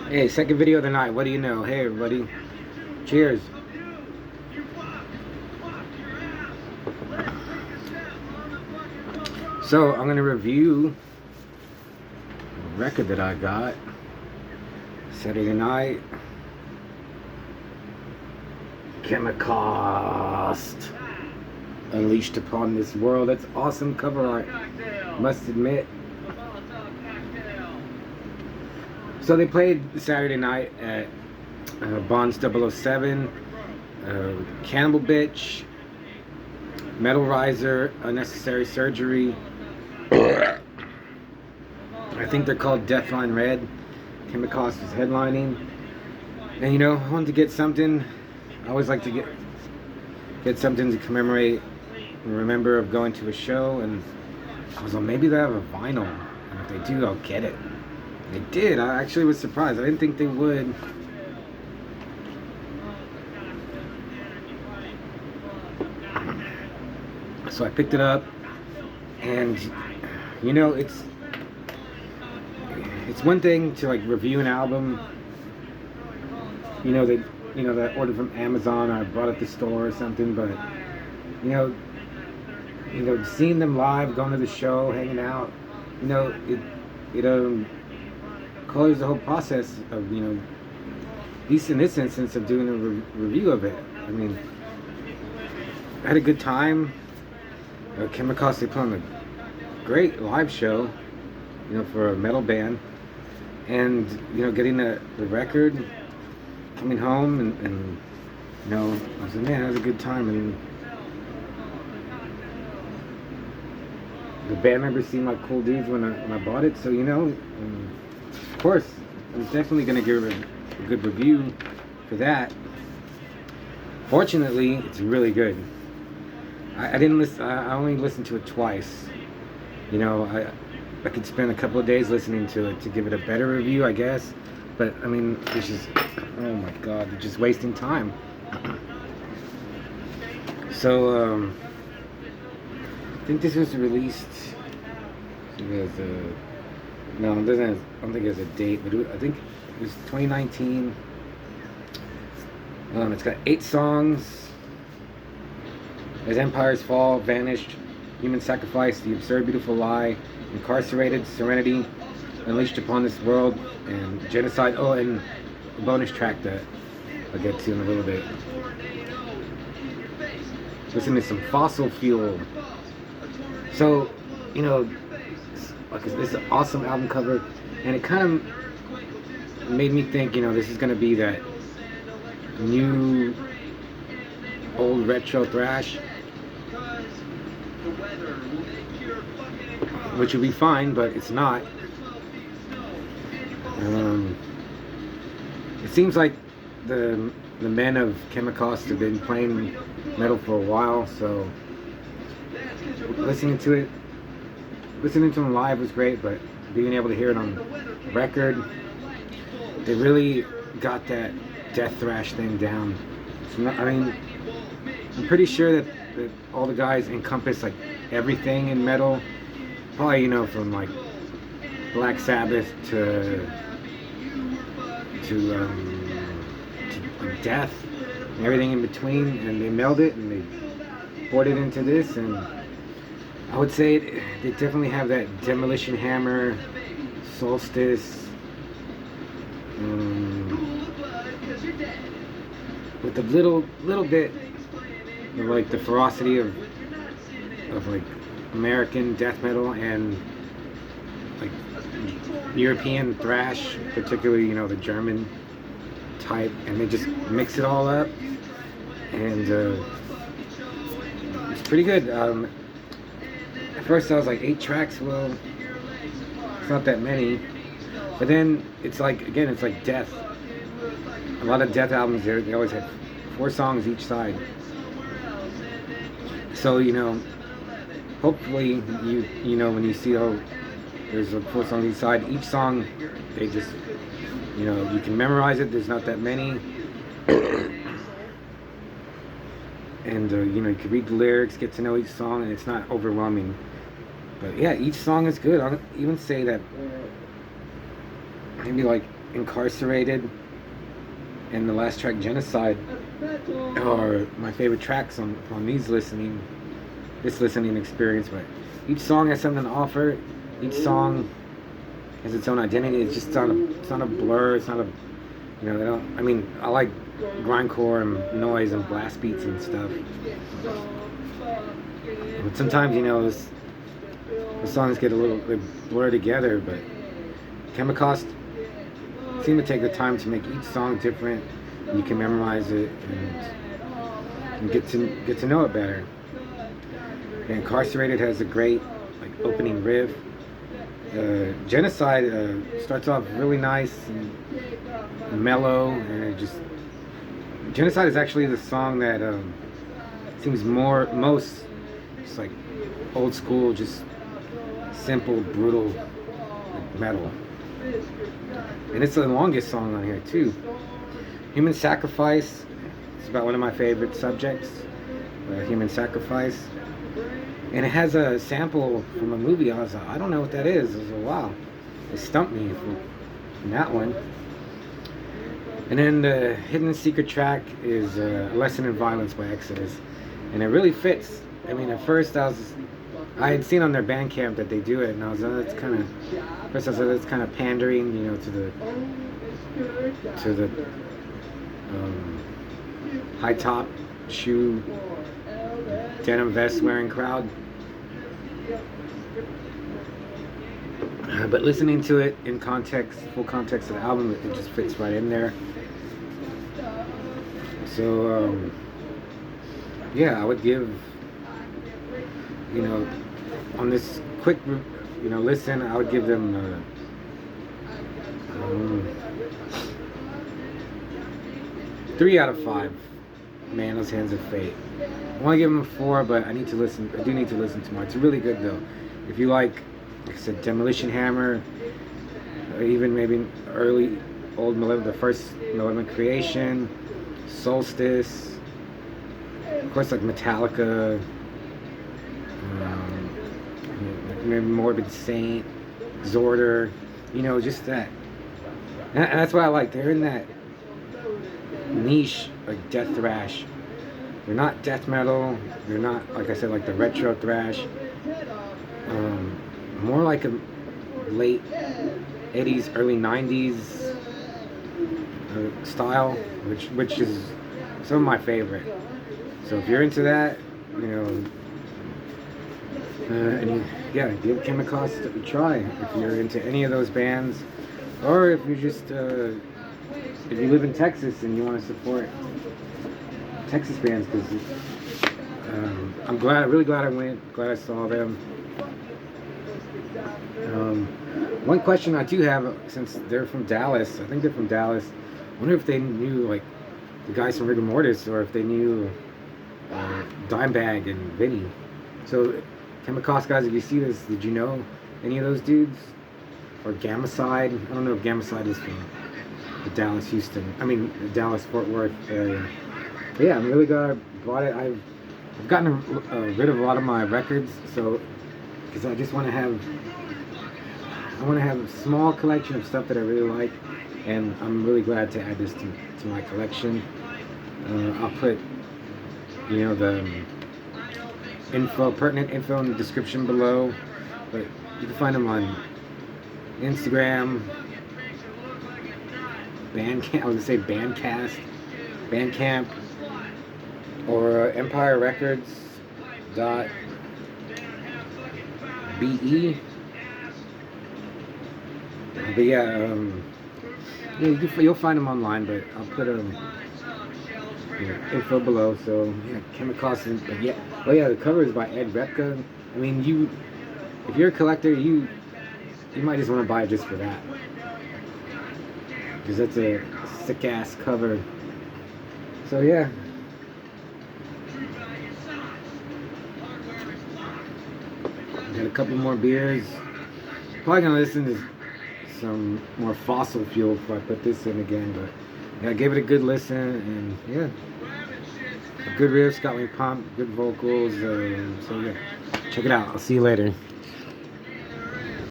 Hey, second video of the night. What do you know? Hey, everybody. Cheers. So, I'm going to review a record that I got Saturday night. Chemicaust. Unleashed Upon This World. That's awesome cover art, must admit. So they played Saturday night at Bonds 007, Cannibal Bitch, Metal Riser, Unnecessary Surgery. I think they're called Deathline Red. Chemicaust was headlining. And you know, I wanted to get something. I always like to get something to commemorate and remember of going to a show. And I was like, maybe they have a vinyl. And if they do, I'll get it. They did. I actually was surprised. I didn't think they would. So I picked it up, and you know, it's one thing to like review an album. You know that I ordered from Amazon or I bought it at the store or something, but you know, seeing them live, going to the show, hanging out, you know, it colors the whole process of, you know, at least in this instance, of doing a review of it. I mean, I had a good time. Chemicaust, they put on a great live show, you know, for a metal band. And, you know, getting the record, coming home, and you know, I was like, man, that was a good time. And the band members seemed like cool dudes when I bought it. So, you know, of course, I'm definitely going to give it a good review for that. Fortunately, it's really good. I didn't listen. I only listened to it twice. You know, I could spend a couple of days listening to it to give it a better review, I guess. But I mean, it's just, oh my God, you're just wasting time. So I think this was released. No, it doesn't. I don't think it has a date, but I think it was 2019. It's got 8 songs. As Empires Fall, Vanished, Human Sacrifice, The Absurd Beautiful Lie, Incarcerated, Serenity, Unleashed Upon This World, and Genocide. Oh, and a bonus track that I'll get to in a little bit. Listen to some Fossil Fuel. So, you know, this is an awesome album cover, and it kind of made me think, you know, this is going to be that new old retro thrash, which would be fine, but it's not. It seems like the men of Chemicaust have been playing metal for a while, so listening to them live was great, but being able to hear it on record, they really got that death thrash thing down. I mean, I'm pretty sure that all the guys encompass like everything in metal. Probably, you know, from like Black Sabbath to death and everything in between, and they meld it and they poured it into this. And I would say they definitely have that Demolition Hammer, Solstice, with a little bit of like the ferocity of like American death metal and like European thrash, particularly, you know, the German type, and they just mix it all up, and it's pretty good. At first I was like, 8 tracks, well, it's not that many, but then it's like, again, it's like Death. A lot of Death albums, they always have 4 songs each side. So, you know, hopefully you know, when you see, oh, there's a 4 songs each side, each song, they just, you know, you can memorize it. There's not that many. And you know, you can read the lyrics, get to know each song, and it's not overwhelming. But yeah, each song is good. I'll even say that maybe like Incarcerated and the last track, Genocide, are my favorite tracks on this listening experience. But each song has something to offer. Each song has its own identity. It's not a blur. It's not a, you know, they don't. I mean, I like grindcore and noise and blast beats and stuff. But sometimes, you know, the songs get a little blur together. But Chemicaust seem to take the time to make each song different. You can memorize it and get to know it better. And Incarcerated has a great opening riff. Genocide starts off really nice and mellow, and it just Genocide is actually the song that seems most just like old school, just simple, brutal metal. And it's the longest song on here too. Human Sacrifice. It's about one of my favorite subjects, human sacrifice. And it has a sample from a movie. I was like, I don't know what that is. I was like, wow, it stumped me from that one. And then the hidden secret track is A Lesson in Violence by Exodus. And it really fits. I mean, at first I had seen on their Bandcamp that they do it, and I was like, that's kind of pandering, you know, to the high top shoe denim vest wearing crowd. But listening to it in context, full context of the album, it just fits right in there. So yeah, I would give, you know, on this quick, you know, listen, I would give them 3 out of 5. Man, Those Hands of Fate. I want to give them a 4, but I do need to listen to more. It's really good though. If you like I said, Demolition Hammer, or even maybe early old Malevolent, the first Malevolent Creation, Solstice, of course, like Metallica, maybe Morbid Saint, Zorder, you know, just that. And that's what I like. They're in that niche, like death thrash. They're not death metal. They're not, like I said, like the retro thrash. More like a late 80s, early 90s style, which is some of my favorite. So if you're into that, you know, give Chemicaust a try if you're into any of those bands, or if you're just if you live in Texas and you want to support Texas bands, because I'm really glad I went, glad I saw them. One question I do have, since they're from Dallas, I think they're from Dallas, I wonder if they knew like the guys from Rigor Mortis, or if they knew Dimebag and Vinny. So Chemicaust guys, if you see this, did you know any of those dudes? Or Genocide? I don't know if Genocide is from the the Dallas-Fort Worth area. But yeah, I'm really glad I bought it. I've gotten rid of a lot of my records, so because I just want to have a small collection of stuff that I really like, and I'm really glad to add this to my collection. I'll put, you know, the pertinent info in the description below, but you can find them on Instagram, Bandcamp, I was gonna say Bandcamp, or empirerecords.be. But yeah, you'll find them online, but I'll put info below. So yeah, Chemicaust, the cover is by Ed Repka. I mean, if you're a collector, you might just want to buy it just for that, because that's a sick ass cover. So yeah. Got a couple more beers. Probably gonna listen to some more Fossil Fuel before I put this in again, but yeah, I gave it a good listen, and yeah, good riffs, got me pumped, good vocals, so yeah, check it out. I'll see you later.